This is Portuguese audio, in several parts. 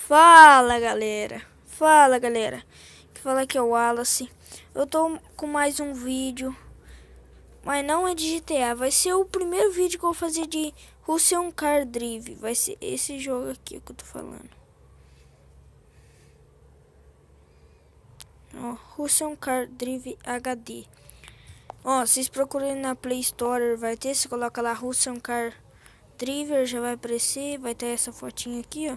Fala galera, que fala aqui é o Wallace. Eu tô com mais um vídeo, mas não é de GTA. Vai ser o primeiro vídeo que eu vou fazer de Russian Car Drive. Vai ser esse jogo aqui que eu tô falando. Ó, Russian Car Drive HD. Ó, vocês procurem na Play Store, vai ter. Você coloca lá Russian Car Driver, já vai aparecer. Vai ter essa fotinha aqui, ó.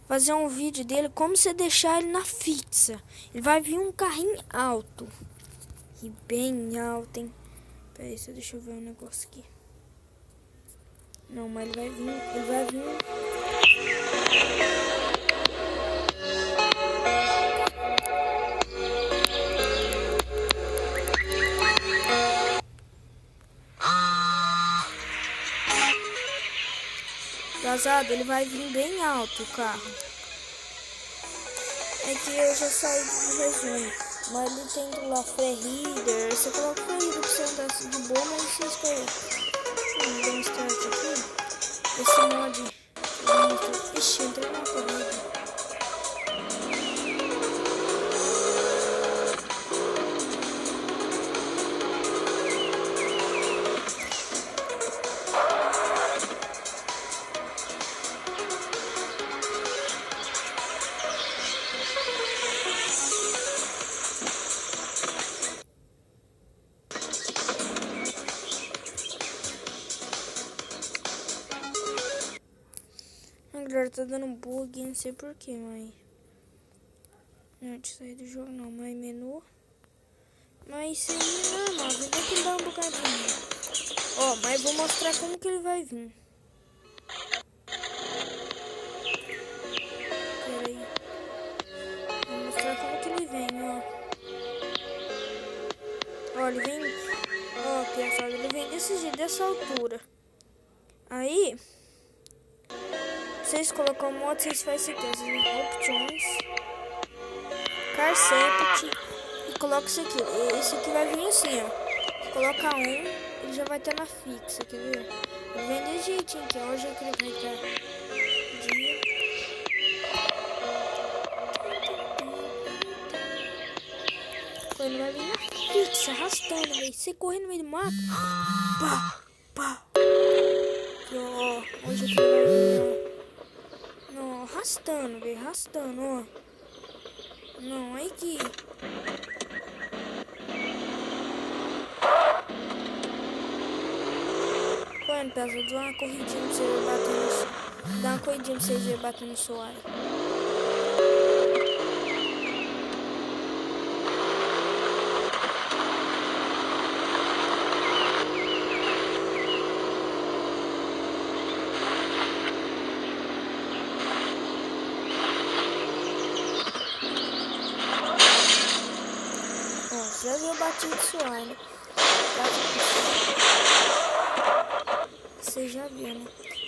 Fazer um vídeo dele, como você deixar ele na fixa. Ele vai vir um carrinho alto. E bem alto, hein? Pera aí, deixa eu ver um negócio aqui. Não, mas ele vai vir. Vazado, ele vai vir bem alto o carro. É que eu já saí do resumo. Mas ele tem lá Freerider. Você coloca o Freerider pra você andar de boa, mas você escolhe. Vamos dar um start aqui. Esse mod. Ixi, entrei na corrida. Galera, tá dando bug, não sei porquê, mas... Não, de sair do jogo não, mas menu... Mas isso aí é normal, vai ter que dar um bocadinho. Ó, mas vou mostrar como que ele vai vir. Pera aí. Vou mostrar como que ele vem, ó. Ó, ele vem... Ó, pessoal, ele vem desse jeito, dessa altura. Aí... Vocês colocam o modo, vocês fazem isso aqui, opções, Carcept e coloca isso aqui. Esse aqui vai vir assim, ó. Coloca ele já vai estar na fixa, quer ver? Ele vem desse jeitinho aqui, ó. Hoje que ele vai estar dia. Ele vai vir na fixa, arrastando, velho. Você correndo no meio do mato. Pá, pá. Aqui, ó. Hoje que ele vai vir, ó. Não, arrastando, velho, arrastando, ó. Não, aí que... Quando, pessoal, dá uma corridinha pra você bater no sol. Dá uma corridinha pra você bater no sol aí. Já viu batido suar, né? Você já viu, né?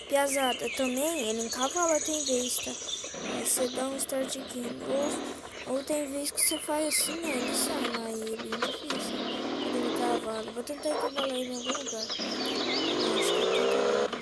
Piazada, também ele encavala, tem vez, tá? Aí você dá um start aqui. Ou tem vez que você faz assim, né? Ele sai, mas ele é difícil. Ele encavala. Vou tentar encavalar ele em algum lugar. Acho que eu tô...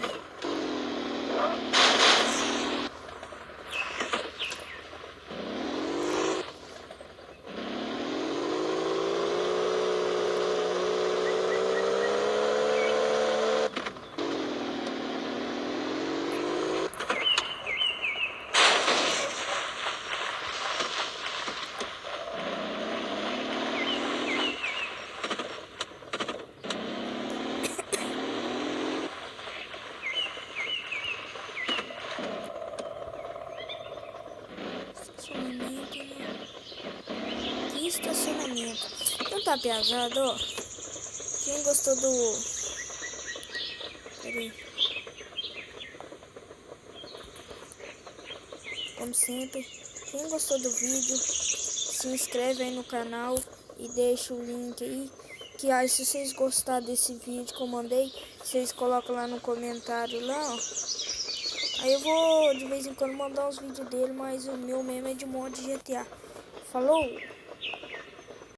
Estacionamento. Então tá, pesado, ó. Quem gostou do... Peraí. Como sempre, quem gostou do vídeo, se inscreve aí no canal e deixa o link aí. Que aí, se vocês gostaram desse vídeo que eu mandei, vocês colocam lá no comentário lá, ó. Aí eu vou de vez em quando mandar uns vídeos dele, mas o meu mesmo é de mod GTA. Falou!